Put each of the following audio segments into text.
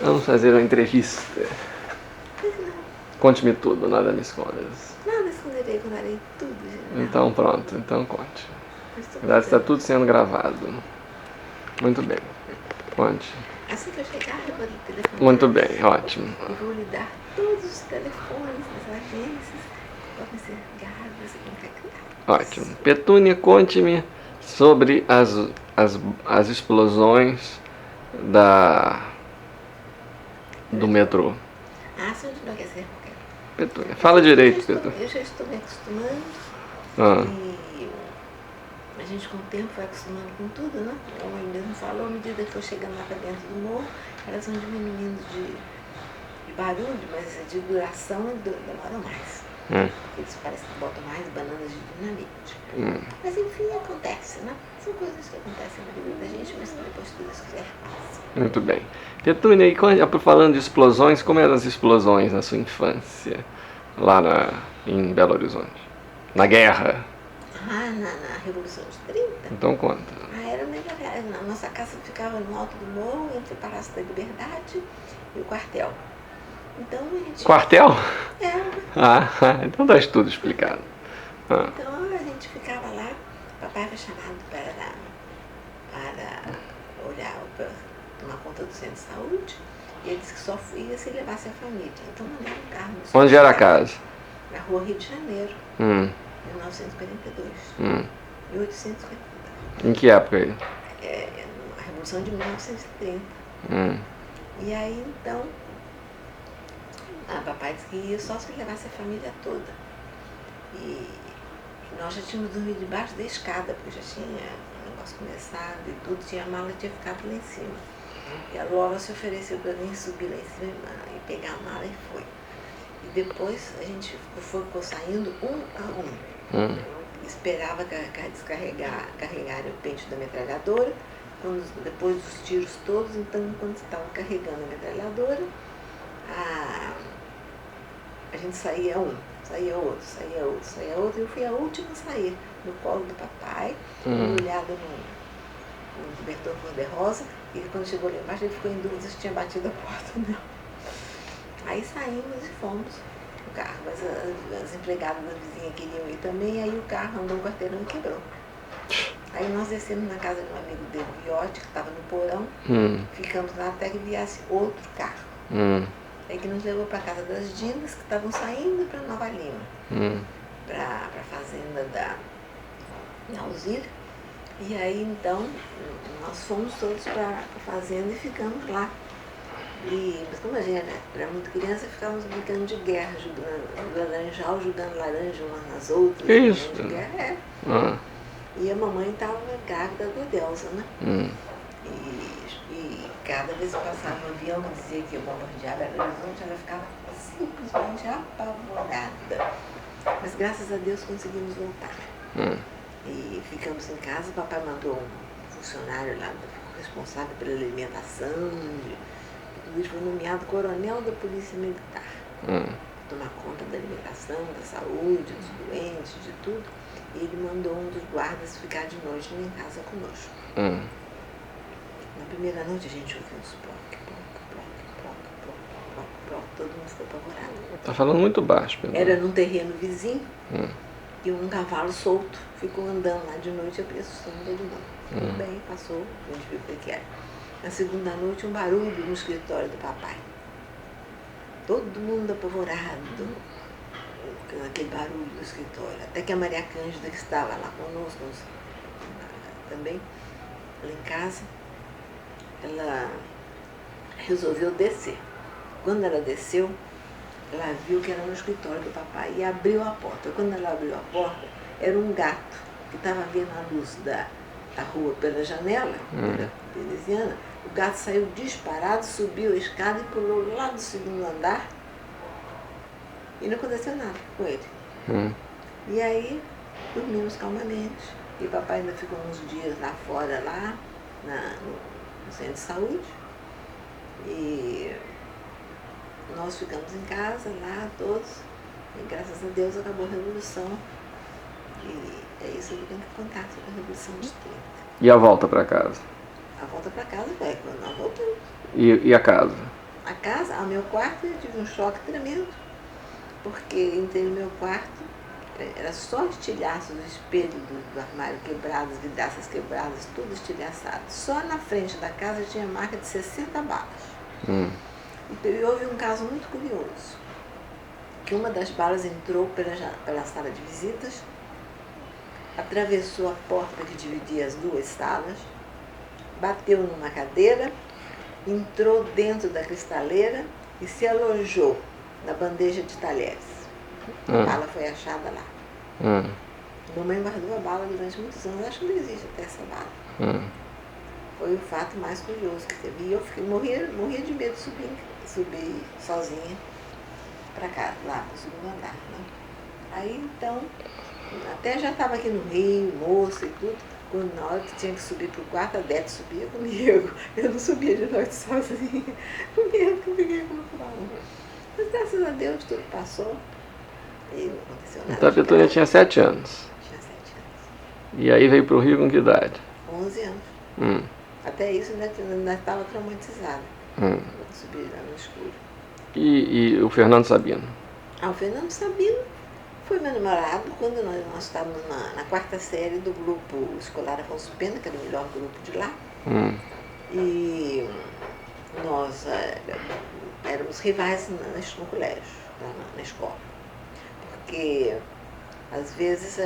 Vamos fazer uma entrevista. Conte-me tudo, nada me escondas. Nada esconderei, contarei tudo, gente. Então pronto, então conte. Na verdade está tudo sendo gravado. Muito bem. Conte. Assim que eu chegar, eu vou telefonar. Muito bem, ótimo. E vou lhe dar todos os telefones das agências que podem ser ligadas e contactadas. Ótimo. Petúnia, conte-me sobre as explosões do metrô. Ah, se onde não quer ser qualquer. Petúnia, fala direito, Petúnia. Eu já estou me acostumando. E a gente com o tempo vai acostumando com tudo, né? Como ele mesmo falou, à medida que eu chegando lá para dentro do morro, elas vão diminuindo de barulho, mas de duração demora mais. Eles parecem que botam mais bananas de dinamite. Mas enfim, acontece, né? São coisas que acontecem na vida da gente, mas que depois tudo isso quiser passa. Muito bem. Petúnia, e falando de explosões, como eram as explosões na sua infância, lá em Belo Horizonte? Na guerra? Ah, na Revolução de 30? Então conta. Era melhor. A nossa casa ficava no alto do morro, entre o Palácio da Liberdade e o quartel. Então a gente... Quartel? É. Então tá tudo explicado. Então a gente ficava lá, papai foi chamado para olhar, para tomar conta do centro de saúde, e ele disse que só ia se levasse a família. Então mandaram um carro. Onde era a casa? Na rua Rio de Janeiro, 1942. 1840. Em que época aí? A Revolução de 1930. E aí então, papai disse que ia só se levasse a família toda. E nós já tínhamos dormido debaixo da escada, porque já tinha o negócio começado e tudo, a mala tinha ficado lá em cima. E a Lola se ofereceu para mim subir lá em cima e pegar a mala e foi. E depois a gente ficou saindo um a um. Esperava carregarem o pente da metralhadora. Depois dos tiros todos, então quando estava carregando a metralhadora, a gente saía saía outro, e eu fui a última a sair, no colo do papai, embrulhada no cobertor cor-de-rosa, e quando chegou lá embaixo ele ficou em dúvida se tinha batido a porta ou não. Aí saímos e fomos no carro, mas as empregadas da vizinha queriam ir também, aí o carro andou um quarteirão e quebrou. Aí nós descemos na casa de um amigo dele, o Iote, que estava no porão, ficamos lá até que viesse outro carro. Aí que nos levou para a casa das Dinas, que estavam saindo para Nova Lima, para a fazenda da Alzira. E aí então nós fomos todos para a fazenda e ficamos lá. Mas como a gente era muito criança, ficávamos brincando de guerra, jogando laranjal, jogando laranja umas nas outras. Que isso? De guerra, E a mamãe estava grávida do Delza, né? E cada vez que passava um avião que dizia que ia bombardear Belo Horizonte, ela ficava simplesmente apavorada. Mas graças a Deus conseguimos voltar. E ficamos em casa, o papai mandou um funcionário lá, responsável pela alimentação, ele foi nomeado coronel da Polícia Militar. Tomar conta da alimentação, da saúde, dos doentes, de tudo. E ele mandou um dos guardas ficar de noite em casa conosco. Na primeira noite a gente ouviu uns ploc, todo mundo ficou apavorado. Tá falando muito baixo, Pedro. Era num terreno vizinho e um cavalo solto ficou andando lá de noite e eu assustando todo mundo. Tudo bem, passou, a gente viu o que era. Na segunda noite, um barulho no escritório do papai. Todo mundo apavorado com aquele barulho do escritório. Até que a Maria Cândida, que estava lá conosco também, lá em casa, ela resolveu descer. Quando ela desceu, ela viu que era no escritório do papai e abriu a porta. Quando ela abriu a porta, era um gato que estava vendo a luz da rua pela janela, pela veneziana. O gato saiu disparado, subiu a escada e pulou lá do segundo andar e não aconteceu nada com ele. E aí dormimos calmamente. E o papai ainda ficou uns dias lá fora, lá no centro de saúde. E nós ficamos em casa, lá todos. E graças a Deus acabou a Revolução. E é isso que eu tenho que contar sobre a Revolução de 30. E a volta para casa? A volta para casa, quando nós voltamos. E a casa? casa, ao meu quarto, eu tive um choque tremendo, porque entrei no meu quarto, era só estilhaços, o espelho do armário quebrado, as vidraças quebradas, tudo estilhaçado. Só na frente da casa tinha marca de 60 balas. E houve um caso muito curioso, que uma das balas entrou pela sala de visitas, atravessou a porta que dividia as duas salas, bateu numa cadeira, entrou dentro da cristaleira e se alojou na bandeja de talheres. A bala foi achada lá. Mamãe guardou a bala durante muitos anos, acho que não existe até essa bala. Foi o fato mais curioso que teve. E eu morria de medo de subir sozinha para cá, lá para o segundo andar. Né? Aí então, até já estava aqui no Rio, moça e tudo, quando na hora que tinha que subir para o quarto, a Dete subia comigo. Eu não subia de noite sozinha, com medo que eu fiquei com o. Mas graças a Deus tudo passou e não aconteceu nada. Então a Petúnia tinha 7 anos. Tinha 7 anos. E aí veio para o Rio com que idade? 11 anos. Até isso ainda estava traumatizada. Subir lá no escuro. E o Fernando Sabino? O Fernando Sabino foi meu namorado quando nós estávamos na 4ª série do grupo escolar Afonso Pena, que era o melhor grupo de lá. E nós éramos rivais no colégio, na escola. Porque às vezes,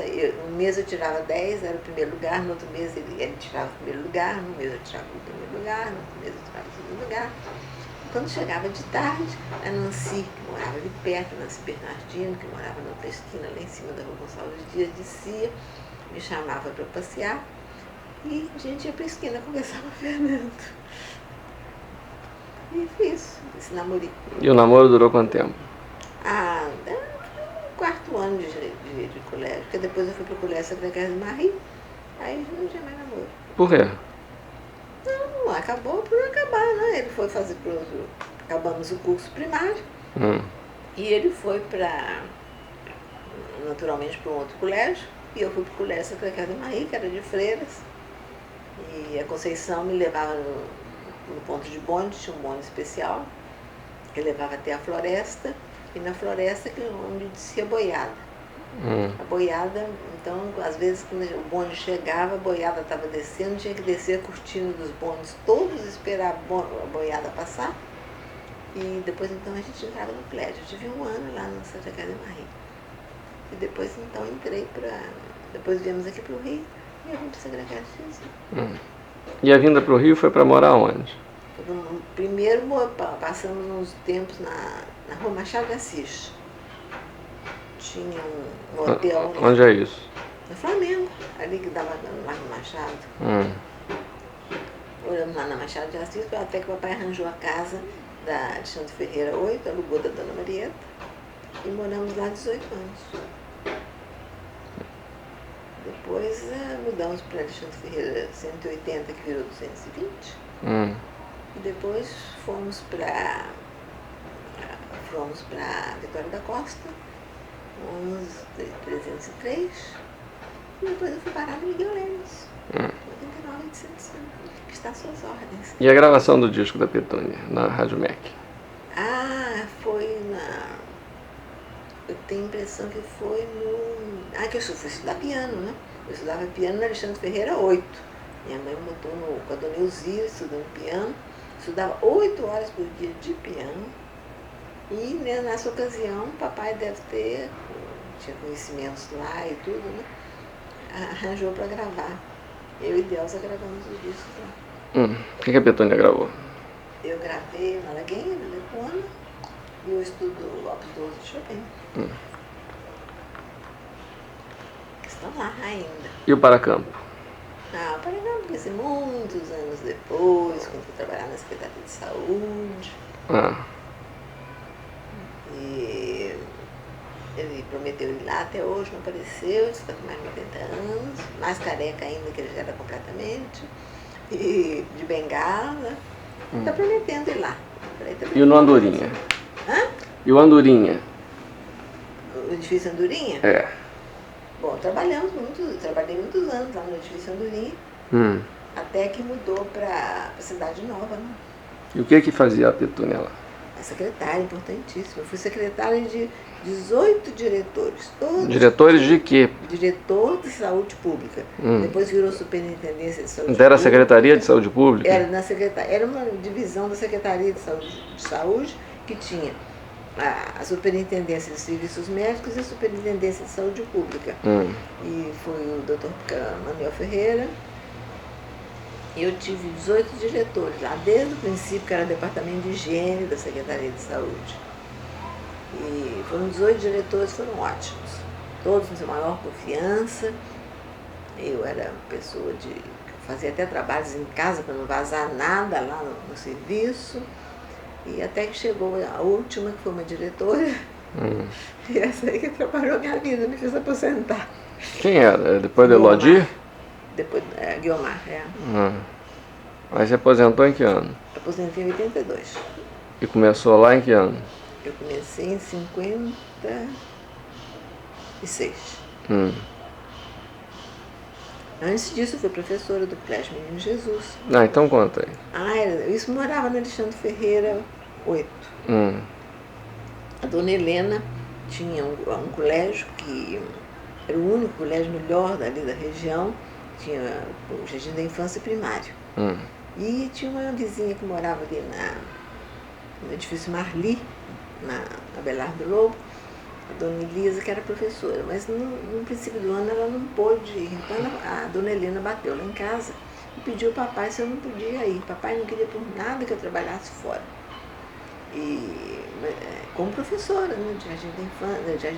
um mês eu tirava 10, era o primeiro lugar, no outro mês ele tirava o primeiro lugar, no mês eu tirava o primeiro lugar, no outro mês eu tirava o segundo lugar. Quando chegava de tarde, a Nancy, que morava ali perto, a Nancy Bernardino, que morava na outra esquina, lá em cima da Rua Gonçalves Dias, descia, me chamava para passear e a gente ia para a esquina conversar com o Fernando. E fiz esse namorinho. E o namoro durou quanto tempo? No 4º ano de colégio, porque depois eu fui para o colégio Sacré-Cœur de Marie, aí não tinha mais namoro. Por quê? Não, acabou por acabar, né? Ele foi fazer acabamos o curso primário e ele foi naturalmente para um outro colégio e eu fui para o colégio Sacré-Cœur de Marie, que era de freiras, e a Conceição me levava no ponto de bonde, tinha um bonde especial que levava até a floresta e na floresta onde descia a boiada. A boiada, então, às vezes, quando o bonde chegava, a boiada estava descendo, tinha que descer a cortina dos bondes todos, esperar a boiada passar. E depois, então, a gente entrava no colégio. Eu tive um ano lá no Sacré-Cœur de Marie. E depois, então, entrei para... Depois viemos aqui para o Rio e eu vim para o Sacré-Cœur de Jesus. E a vinda para o Rio foi para morar onde? Primeiro, passamos uns tempos na Rua Machado de Assis. Tinha um hotel. Onde é isso? No Flamengo, ali que dava lá no Machado. Olhamos lá na Machado de Assis, até que o papai arranjou a casa de Alexandre Ferreira 8, alugou da Dona Marieta, e moramos lá 18 anos. Depois mudamos para Alexandre Ferreira 180, que virou 220. E depois fomos para Vitória da Costa, 303, e depois eu fui parar no Miguel Lemes, 89 de 105, que está às suas ordens. E a gravação do disco da Petúnia, na Rádio MEC? Foi eu tenho a impressão que foi que eu fui estudar piano, né? Eu estudava piano no Alexandre Ferreira 8. Minha mãe me botou com a Dona Elzira estudando piano. Estudava 8 horas por dia de piano. E nessa ocasião, o papai tinha conhecimentos lá e tudo, né? Arranjou para gravar. Eu e Delza gravamos os discos lá. O que a Petúnia gravou? Eu gravei o Malagueña, do Lecuona, e o estudo Opus 12 de Chopin. Estão lá ainda. E o Paracampo? O Paracampo quer dizer, muitos anos depois, quando fui trabalhar na Secretaria de Saúde. E ele prometeu ir lá, até hoje não apareceu, está com mais de 90 anos, mais careca ainda que ele já era completamente, e de bengala. Está prometendo ir lá. E o no Andorinha? E o Andorinha? O edifício Andorinha? Bom, trabalhei muitos anos lá no edifício Andorinha, até que mudou para a Cidade Nova, né? E o que fazia a Petúnia lá? A secretária, importantíssima. Eu fui secretária de 18 diretores. Todos Diretores de quê? Diretor de saúde pública. Depois virou superintendência de saúde Então era a pública. Secretaria de Saúde Pública? Era uma divisão da Secretaria de Saúde que tinha a Superintendência de Serviços Médicos e a Superintendência de Saúde Pública. E foi o Dr. Manuel Ferreira. Eu tive 18 diretores lá, desde o princípio, que era o Departamento de Higiene da Secretaria de Saúde. E foram 18 diretores, foram ótimos. Todos com maior confiança. Eu era uma pessoa que fazia até trabalhos em casa para não vazar nada lá no serviço. E até que chegou a última, que foi uma diretora. E essa aí que atrapalhou a minha vida, me fez aposentar. Quem era? Depois de Elodie? Depois, Guiomar, Aí você aposentou em que ano? Aposentei em 82. E começou lá em que ano? Eu comecei em 56. Antes disso, eu fui professora do Colégio Menino Jesus. Então conta aí. Isso morava na Alexandre Ferreira 8. A dona Helena tinha um colégio que era o único colégio melhor dali da região. Tinha o Jardim da Infância Primário. E tinha uma vizinha que morava ali no edifício Marli, na Abelardo Lobo, a dona Elisa, que era professora. Mas no princípio do ano ela não pôde ir. Então a dona Helena bateu lá em casa e pediu ao papai se eu não podia ir. Papai não queria por nada que eu trabalhasse fora. E como professora, né, de Jardim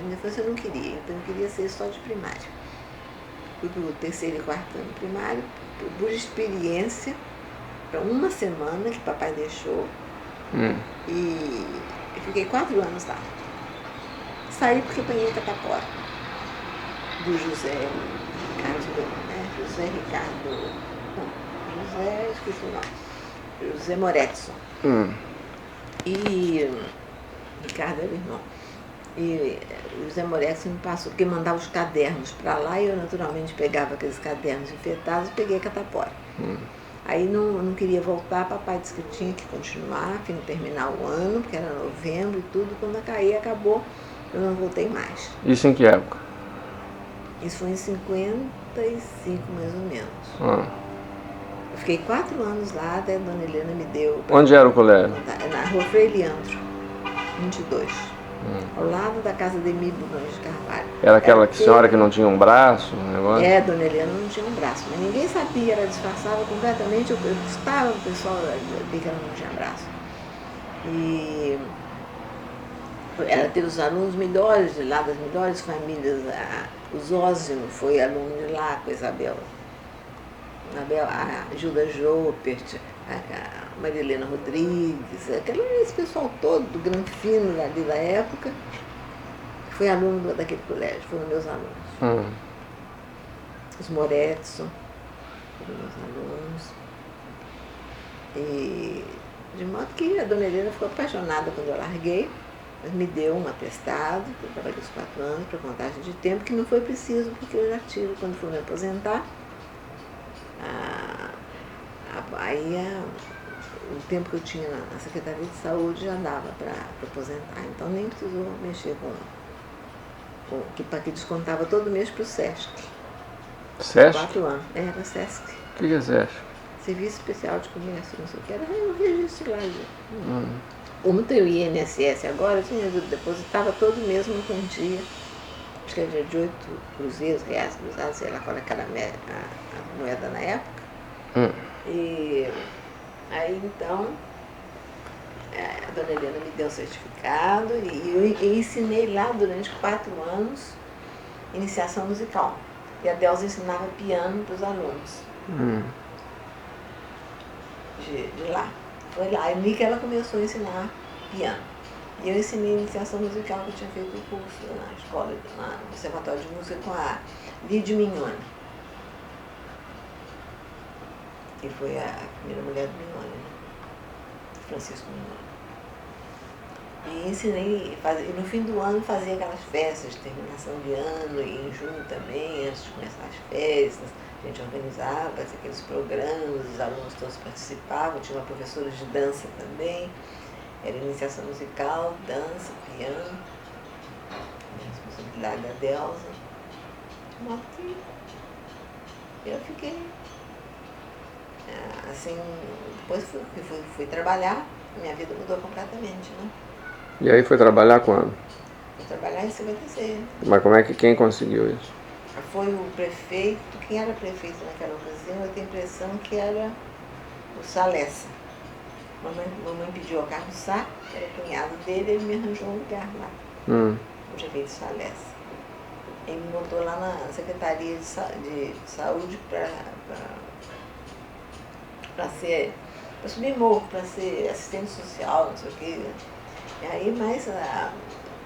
da Infância eu não queria, então eu queria ser só de primário. Fui para o 3º e 4º ano primário, por experiência, para uma semana que papai deixou. E eu fiquei 4 anos lá. Saí porque apanhei catapora do José Moretson. E Ricardo era o irmão. E o José Moretson me passou, porque mandava os cadernos para lá e eu naturalmente pegava aqueles cadernos infectados e peguei a catapora. Aí não queria voltar, papai disse que eu tinha que continuar, tinha que terminar o ano, porque era novembro e tudo. Quando acabou, eu não voltei mais. Isso em que época? Isso foi em 55, mais ou menos. Eu fiquei 4 anos lá, até a dona Helena me deu... Onde era o colégio? Na Rua Frei Leandro, 22. Ao lado da casa de Emílio Gomes de Carvalho. Era aquela senhora que não tinha um braço? Um negócio? Dona Helena não tinha um braço, mas ninguém sabia, ela disfarçava completamente. Eu gostava do pessoal ver que ela não tinha braço. E ela teve os alunos melhores de lá, das melhores famílias. O Zózimo foi aluno de lá com a Isabel, a Gilda Jopert, a Marilena Rodrigues, esse pessoal todo do Granfino ali da época, foi aluno daquele colégio, foram meus alunos. Os Moretson foram meus alunos. E de modo que a dona Helena ficou apaixonada quando eu larguei, mas me deu um atestado, que eu trabalhei os 4 anos para contagem de tempo, que não foi preciso, porque eu já tive, quando fui me aposentar, o tempo que eu tinha na Secretaria de Saúde já dava para aposentar, então nem precisou mexer que descontava todo mês para o SESC. SESC? 4 anos. Era SESC. O que é SESC? Serviço Especial de Comércio, não sei o que, era um registro lá. Como tem o INSS agora, eu depositava todo mês uma quantia, acho que era de 8 cruzeiros, reais cruzados, sei lá qual era a moeda na época. E aí então a dona Helena me deu um certificado e eu ensinei lá durante 4 anos iniciação musical. E a Delza ensinava piano para os alunos de lá. Foi lá, ali que ela começou a ensinar piano. E eu ensinei iniciação musical, que eu tinha feito um curso na escola, no Conservatório de Música com a Lídia Mignone. Que foi a primeira mulher do Mignone, né? Francisco Mignone. E ensinei, e no fim do ano fazia aquelas festas de terminação de ano, e em junho também, antes de começar as festas, a gente organizava aqueles programas, os alunos todos participavam, tinha uma professora de dança também. Era iniciação musical, dança, piano, a responsabilidade da Delza. De modo que eu fiquei assim, depois fui trabalhar, minha vida mudou completamente, né? E aí foi trabalhar quando? Fui trabalhar em 56. Mas como é que quem conseguiu isso? Foi o prefeito, quem era prefeito naquela ocasião, eu tenho a impressão que era o Salessa. Mamãe pediu ao Carlos Sá, que era cunhado dele, ele me arranjou um lugar lá, o prefeito Salessa. Ele me botou lá na Secretaria de Saúde para subir morro, para ser assistente social, não sei o quê. E aí, mas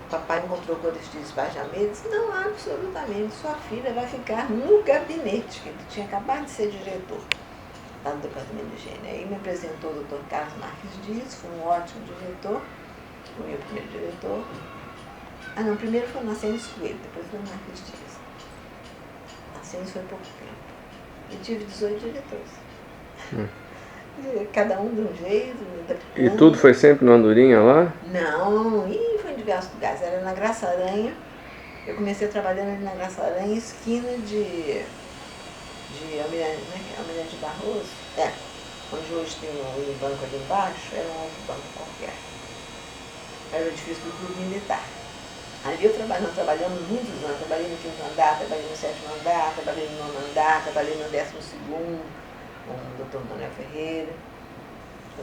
papai encontrou com o Aristides Pajamê e disse, não, absolutamente, sua filha vai ficar no gabinete, que ele tinha acabado de ser diretor lá no Departamento de Higiene. Aí me apresentou o Dr. Carlos Marques Dias, foi um ótimo diretor, foi o meu primeiro diretor. Não, primeiro foi o Nascentes Coelho, depois foi o Marques Dias. Nascentes foi pouco tempo. E tive 18 diretores. Cada um de um jeito. E tudo foi sempre no Andorinha lá? Não, foi em diversos lugares. Era na Graça Aranha. Eu comecei trabalhando ali na Graça Aranha, esquina de Almirante Barroso. Onde hoje tem um banco ali embaixo, era um outro banco qualquer. Era o edifício do Clube Militar. Ali nós trabalhamos muitos anos. Trabalhei no 5º andar, trabalhei no 7º andar, trabalhei no 9º andar, trabalhei no 12º, com o Dr. Manuel Ferreira,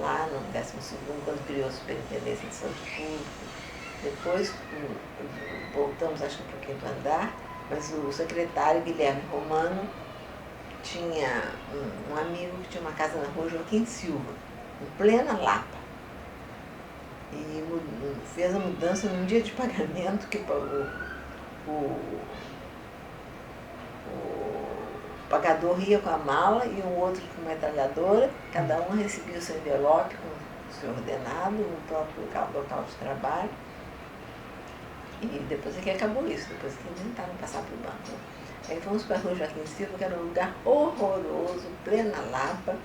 lá no 12º, quando criou a Superintendência de Saúde Pública. Depois voltamos, acho que para o 5º andar, mas o secretário Guilherme Romano tinha um amigo que tinha uma casa na rua Joaquim Silva, em plena Lapa. E fez a mudança num dia de pagamento que o pagador ia com a mala e o outro com a metralhadora, cada um recebia o seu envelope com o seu ordenado no próprio local de trabalho. E depois é que acabou isso, depois que inventaram passar para o banco. Aí fomos para a rua Joaquim Silva, que era um lugar horroroso, plena Lapa.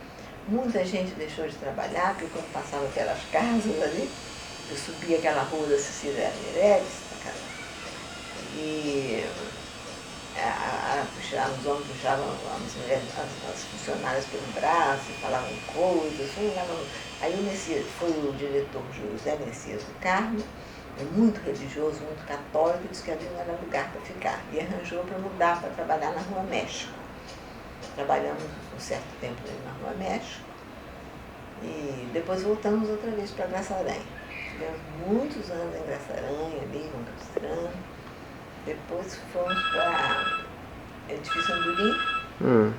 Muita gente deixou de trabalhar, porque quando passava pelas casas ali, eu subia aquela rua da Cecília Meirelles, e os homens puxavam as funcionárias pelo braço, falavam coisas, aí o Messias, foi o diretor José Messias do Carmo, muito religioso, muito católico, disse que ali não era lugar para ficar, e arranjou para mudar, para trabalhar na Rua México. Trabalhamos um certo tempo ali na Rua México, e depois voltamos outra vez para Graça Aranha. Tivemos muitos anos em Graça Aranha, ali, no Castrano. Depois fomos para Edifício Andorim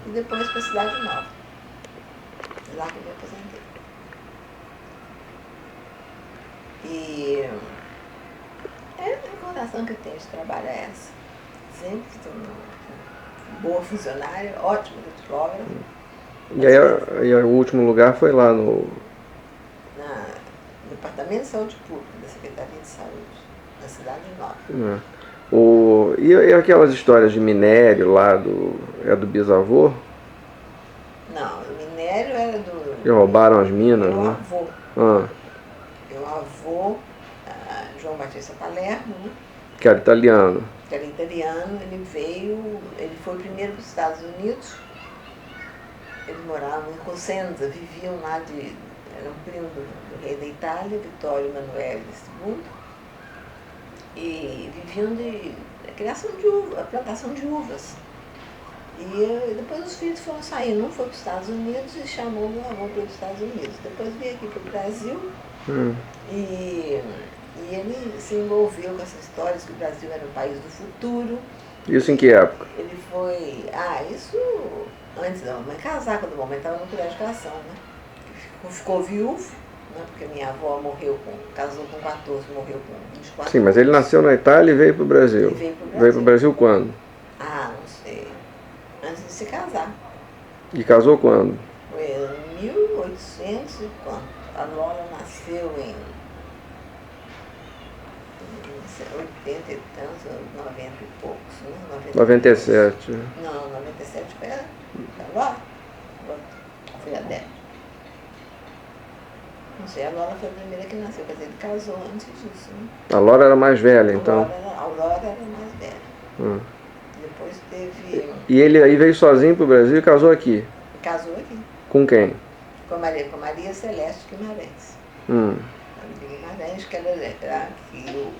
e depois para a Cidade Nova. Lá que eu me aposentei. E a recordação que eu tenho de trabalho é essa. Sempre fui uma boa funcionária, ótima datilógrafa. E aí o último lugar foi lá no Departamento de Saúde Pública, da Secretaria de Saúde, na Cidade Nova. E aquelas histórias de minério lá do bisavô? Não, o minério era do... Que roubaram as minas, meu né? avô. Meu avô, João Batista Palermo, né? Que era italiano. Que era italiano, ele foi primeiro para os Estados Unidos. Eles moravam em Cosenza, viviam lá era um primo do rei da Itália, Vittorio Emanuele II, e viviam de criação de uva, plantação de uvas. E depois os filhos foram saindo, um foi para os Estados Unidos e chamou meu avô para os Estados Unidos. Depois veio aqui para o Brasil e ele se envolveu com essas histórias que o Brasil era um país do futuro. Isso em que época? Ele foi... isso antes da mamãe casar, quando a mamãe estava no colégio de educação, né? Ficou viúvo, né? Porque minha avó casou com 14, morreu com 24. Sim, mas ele nasceu na Itália e veio para o Brasil. Ele veio para o Brasil. Veio para o Brasil quando? Não sei. Antes de se casar. E casou quando? Foi em 1800 e quanto? A Lola nasceu em 80 e tantos, 90 e poucos, né? 97. Não, 97 foi a Lola. Foi a Débora. Não sei, a Laura foi a primeira que nasceu, quer dizer, ele casou antes disso, né? A Laura era mais velha, então. A Aurora era mais velha. Depois teve... E ele aí veio sozinho pro Brasil e casou aqui? Casou aqui. Com quem? Com a Maria Celeste Guimarães. Maria Guimarães, que era que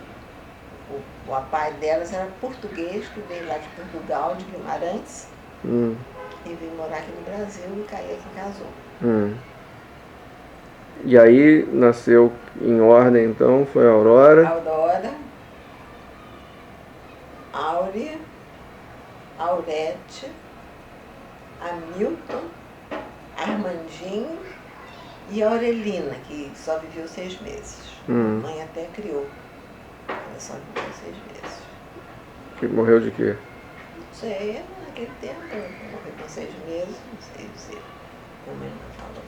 o pai delas era português, que veio lá de Portugal, de Guimarães, e veio morar aqui no Brasil e caiu aqui e casou. E aí nasceu em ordem, então, foi a Aurora. Aurora, Áurea, Aurete, Hamilton, Armandinho e a Aurelina, que só viveu 6 meses. A mãe até criou. Ela só viveu 6 meses. Que morreu de quê? Não sei, naquele tempo, morreu com 6 meses, não sei dizer. Minha mãe não falou.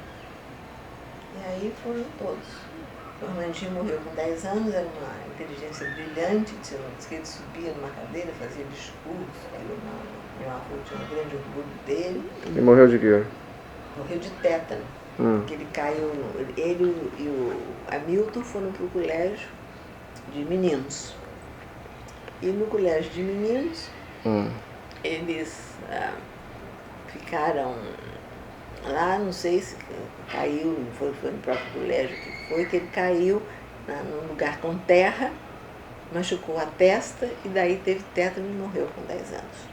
E aí foram todos. O Armandinho morreu com 10 anos, era uma inteligência brilhante, diz que ele subia numa cadeira, fazia discurso, meu avô tinha um grande orgulho dele. E morreu de quê? Morreu de tétano, porque ele caiu, ele e o Hamilton foram para o colégio de meninos. E no colégio de meninos, eles ficaram lá, não sei se caiu, foi no próprio colégio que ele caiu num lugar com terra, machucou a testa e daí teve tétano e morreu com 10 anos.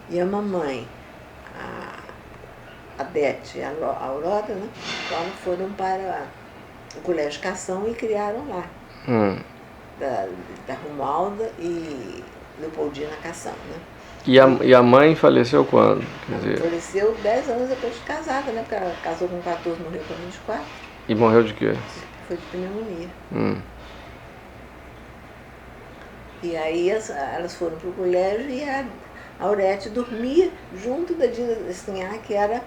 E a mamãe, a Dete e a Aurora, né, então foram para o Colégio Cação e criaram lá, da Romualda e Leopoldina Cação, né? E a mãe faleceu quando? Quer dizer... Faleceu 10 anos depois de casada, né? Porque ela casou com 14, morreu com 24. E morreu de quê? Foi de pneumonia. E aí elas foram para o colégio e a Aurete dormia junto da Dina Destinhar, que era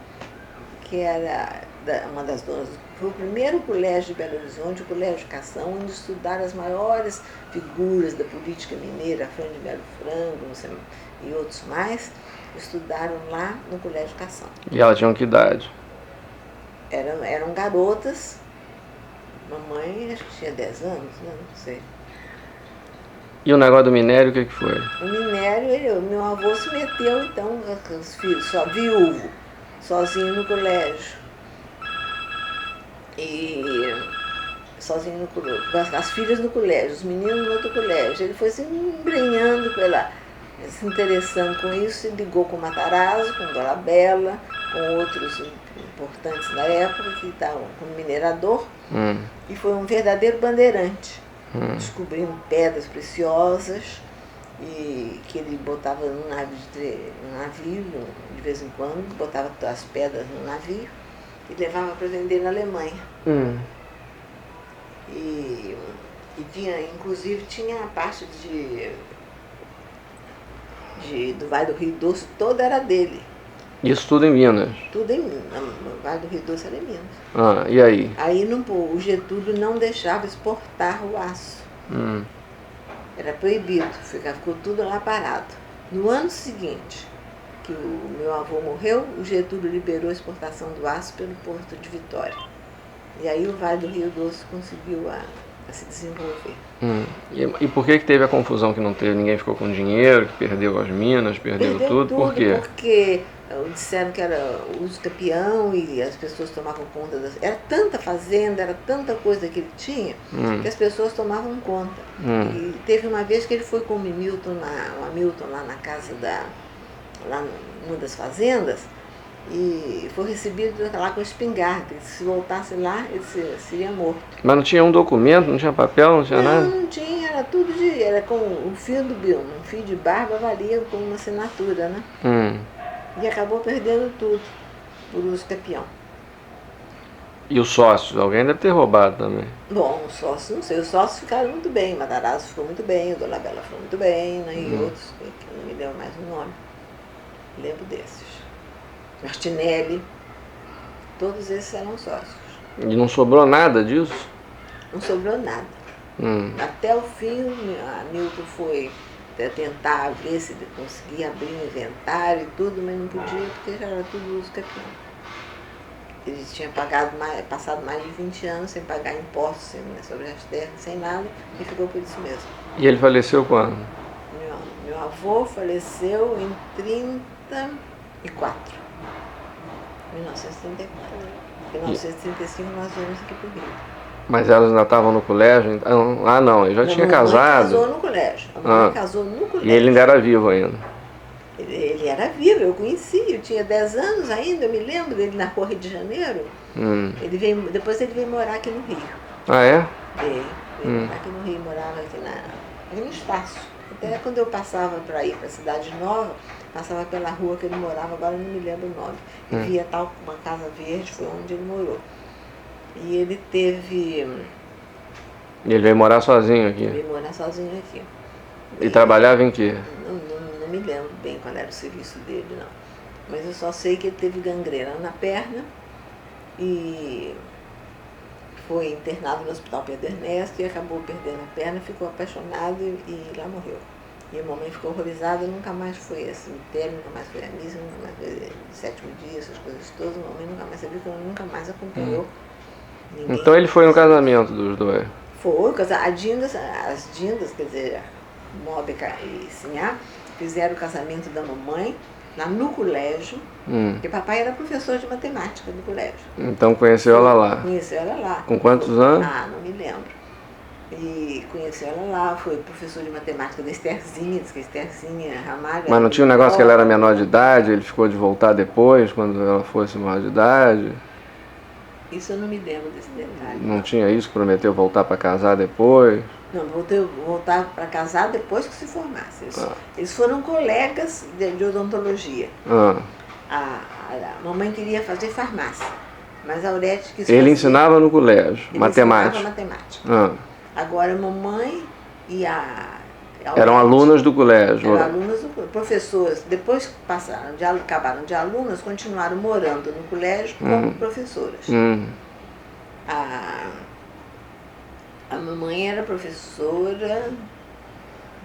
uma das donas. Foi o primeiro colégio de Belo Horizonte, o Colégio Cação, onde estudaram as maiores figuras da política mineira, Fran de Melo Franco e outros mais, estudaram lá no Colégio Cação. E ela tinha que idade? Eram garotas. Mamãe acho que tinha 10 anos, né? Não sei. E o negócio do minério, o que foi? O minério, meu avô se meteu, então, com os filhos, só viúvo, sozinho no colégio. E sozinho no colégio, as filhas no colégio, os meninos no outro colégio. Ele foi se embrenhando se interessando com isso, e ligou com o Matarazzo, com Dona Bela, com outros importantes na época, que estavam como minerador, e foi um verdadeiro bandeirante, descobrindo pedras preciosas, e que ele botava no navio, de vez em quando, botava as pedras no navio, e levava para vender na Alemanha. E inclusive tinha a parte do Vale do Rio Doce, toda era dele. Isso tudo em Minas? Tudo em Minas. O Vale do Rio Doce era em Minas. E aí? Aí o Getúlio não deixava exportar o aço. Era proibido, ficou tudo lá parado. No ano seguinte, que o meu avô morreu, o Getúlio liberou a exportação do aço pelo Porto de Vitória. E aí o Vale do Rio Doce conseguiu a se desenvolver. E por que teve a confusão que não teve? Ninguém ficou com dinheiro, que perdeu as minas, perdeu tudo? Por quê? Porque disseram que era uso capião e as pessoas tomavam conta Era tanta fazenda, era tanta coisa que ele tinha, que as pessoas tomavam conta. E teve uma vez que ele foi com o Hamilton lá na casa lá numa das fazendas, e foi recebido lá com espingarda. Se voltasse lá, ele seria morto. Mas não tinha um documento, não tinha papel, não tinha nada? Não tinha, era tudo era com um fio um fio de barba valia como uma assinatura, né? E acabou perdendo tudo por uso capião. E os sócios? Alguém deve ter roubado também. Bom, os sócios, não sei, os sócios ficaram muito bem, o Matarazzo ficou muito bem, o Dona Bela ficou muito bem, né? E outros, que não me lembro mais o nome. Lembro desses. Martinelli, todos esses eram sócios. E não sobrou nada disso? Não sobrou nada. Até o fim, a Milton foi tentar ver se ele conseguia abrir o inventário e tudo, mas não podia, porque já era tudo uso capião. ele tinha passado mais de 20 anos sem pagar impostos sobre as terras, sem nada, e ficou por isso mesmo. E ele faleceu quando? Meu avô faleceu em 1934. 1934. Em 1935 nós viemos aqui para o Rio. Mas elas ainda estavam no colégio? Ah, não, ele já tinha casado. Casou no colégio. A mamãe casou no colégio. E ele ainda era vivo ainda? Ele era vivo, eu conheci, eu tinha 10 anos ainda, eu me lembro dele na Rua Rio de Janeiro. Depois ele veio morar aqui no Rio. Ah, é? Veio morar aqui no Rio, morava aqui no Estácio. Até quando eu passava para ir para a Cidade Nova, passava pela rua que ele morava, agora eu não me lembro o nome. E via uma casa verde, foi onde ele morou. E ele teve... E ele veio morar sozinho aqui? Ele veio morar sozinho aqui. E trabalhava em quê? Não me lembro bem qual era o serviço dele, não. Mas eu só sei que ele teve gangrena na perna e foi internado no Hospital Pedro Ernesto e acabou perdendo a perna, ficou apaixonado e lá morreu. E a mamãe ficou horrorizada, nunca mais foi a cemitério, nunca mais foi a missa, nunca mais foi sétimo dia, essas coisas todas. A mamãe nunca mais sabia, porque ela nunca mais acompanhou ninguém. Então ele foi no casamento dos dois? Foi, as Dindas, quer dizer, Móbica e Sinhá, fizeram o casamento da mamãe lá no colégio, porque papai era professor de matemática no colégio. Então conheceu ela lá? Conheceu ela lá. Com quantos anos? Ah, não me lembro. E conheceu ela lá, foi professor de matemática da Estherzinha, diz que a Estherzinha Ramalho... Mas não tinha um negócio que ela era menor de idade, ele ficou de voltar depois, quando ela fosse maior de idade? Isso eu não me lembro desse detalhe. Não tinha isso, prometeu voltar para casar depois? Não, voltar para casar depois que se formasse. Eles foram colegas de odontologia. A mamãe queria fazer farmácia, mas a Aurete quis Ele ensinava no colégio, matemática? Ensinava matemática. Agora a mamãe e a eram alunas do colégio? Eram alunas do colégio, professoras. Depois que acabaram de alunas, continuaram morando no colégio como professoras. A mamãe era professora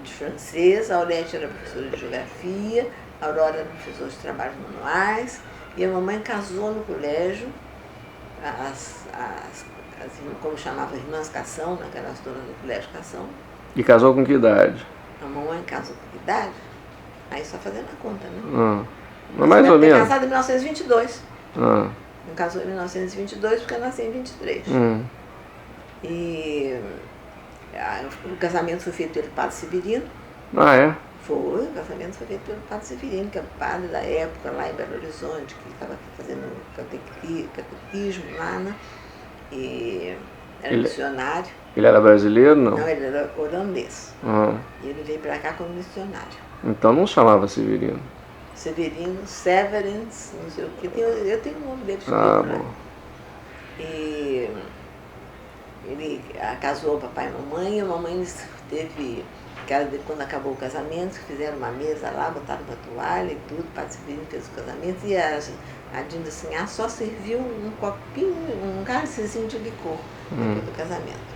de francês, a Aurete era professora de geografia, a Aurora era professora de trabalhos manuais, e a mamãe casou no colégio, como chamava, irmãs Cação, naquelas donas do colégio Cação. E casou com que idade? A mamãe casou com que idade? Aí só fazendo a conta, né? Mas mais ou menos. Casada em 1922. Não casou em 1922 porque eu nasci em 23. E o casamento foi feito pelo padre Severino. Ah, é? Foi, o casamento foi feito pelo padre Severino, que é o padre da época lá em Belo Horizonte, que estava fazendo catequismo lá, né? E era missionário. Ele era brasileiro, não? Não, ele era holandês. E ele veio para cá como missionário. Então não chamava Severino? Severino, Severins, não sei o que. Eu tenho o nome dele escrito bom. E ele casou o papai e a mamãe. A mamãe teve, quando acabou o casamento, fizeram uma mesa lá, botaram uma toalha e tudo, o padre Severino fez o casamento. E a Dinda Sinhá só serviu um copinho, um cálicezinho de licor depois do casamento.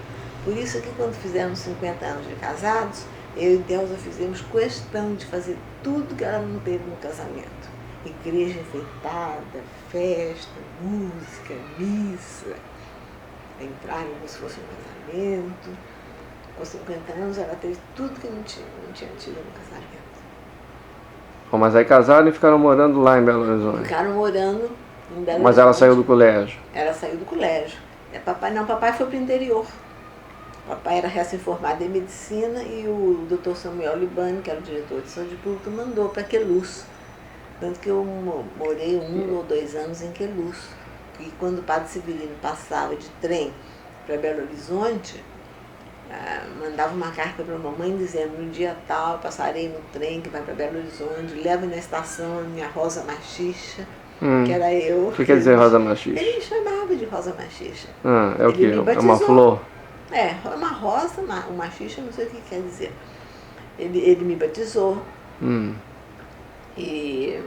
Por isso que quando fizemos 50 anos de casados, eu e Delza fizemos questão de fazer tudo que ela não teve no casamento. Igreja enfeitada, festa, música, missa. Entrar como se fosse um casamento. Com 50 anos ela teve tudo que não tinha tido no casamento. Bom, mas aí casaram e ficaram morando lá em Belo Horizonte? Ficaram morando em Belo Horizonte. Mas ela saiu do colégio? Ela saiu do colégio. Papai foi para o interior. Papai era recém-formado em medicina e o Dr. Samuel Libani, que era o diretor de saúde pública, mandou para Queluz. Tanto que eu morei 1 ou 2 anos em Queluz. E quando o padre Severino passava de trem para Belo Horizonte, mandava uma carta para a mamãe dizendo: no dia tal, passarei no trem que vai para Belo Horizonte, leva na estação a minha Rosa Machixa, que era eu. O que quer dizer Rosa Machixa? Ele me chamava de Rosa Machixa. É o quê? É uma flor? É uma rosa, uma machixa, não sei o que quer dizer. Ele me batizou e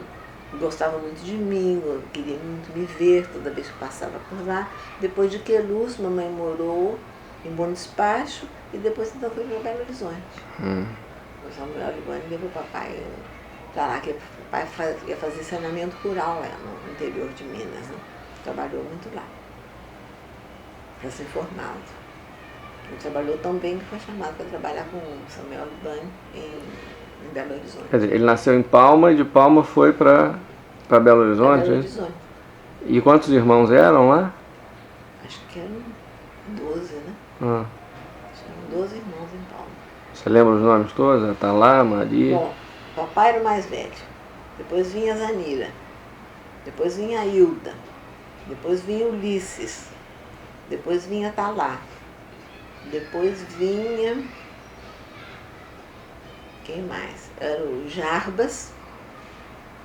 gostava muito de mim, queria muito me ver toda vez que passava por lá. Depois de Queluz, mamãe morou em Bom Despacho e depois então foi para Belo Horizonte. O Samuel Libani levou o papai para lá, que o papai ia fazer saneamento rural lá no interior de Minas. Né? Trabalhou muito lá, para ser formado. Ele trabalhou tão bem que foi chamado para trabalhar com o Samuel Libânio em Belo Horizonte. Quer dizer, ele nasceu em Palma e de Palma foi para Belo Horizonte? Belo Horizonte. E quantos irmãos eram lá? Acho que eram 12, né? Acho que eram 12 irmãos em Palma. Você lembra os nomes todos? Atalá, Maria? Bom, papai era o mais velho. Depois vinha Zanira. Depois vinha Hilda. Depois vinha Ulisses. Depois vinha Atalá. Depois vinha... Quem mais? Era o Jarbas.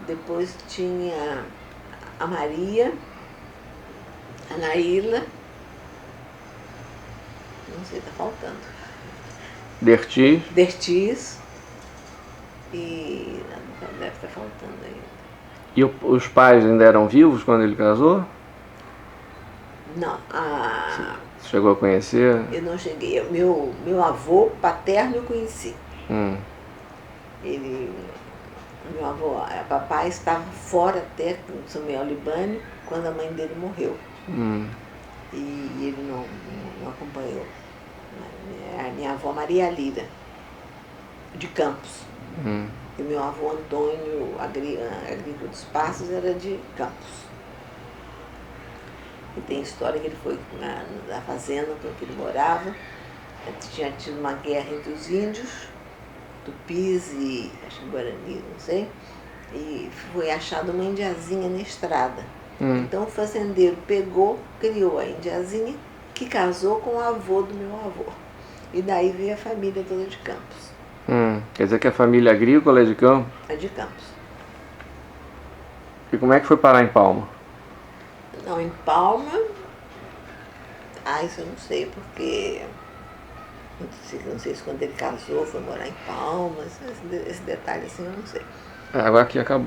Depois tinha a Maria, a Naíla. Não sei, tá faltando. Dertis. E deve estar faltando ainda. E os pais ainda eram vivos quando ele casou? Não. Você chegou a conhecer? Eu não cheguei. Meu avô paterno eu conheci. Meu avô, papai estava fora até com Samuel Libânio quando a mãe dele morreu. E ele não acompanhou. A minha avó Maria Lira, de Campos. E meu avô Antônio, agrícola dos Passos, era de Campos. E tem história que ele foi na fazenda que ele morava. Tinha tido uma guerra entre os índios, Tupis e acho que Guarani, não sei. E foi achada uma indiazinha na estrada. Então o fazendeiro pegou, criou a indiazinha, que casou com o avô do meu avô. E daí veio a família toda de Campos. Quer dizer que a família agrícola é de Campos? É de Campos. E como é que foi parar em Palma? Não, em Palma... isso eu não sei, porque... Não sei se quando ele casou foi morar em Palma, esse detalhe assim eu não sei. Agora aqui acabou.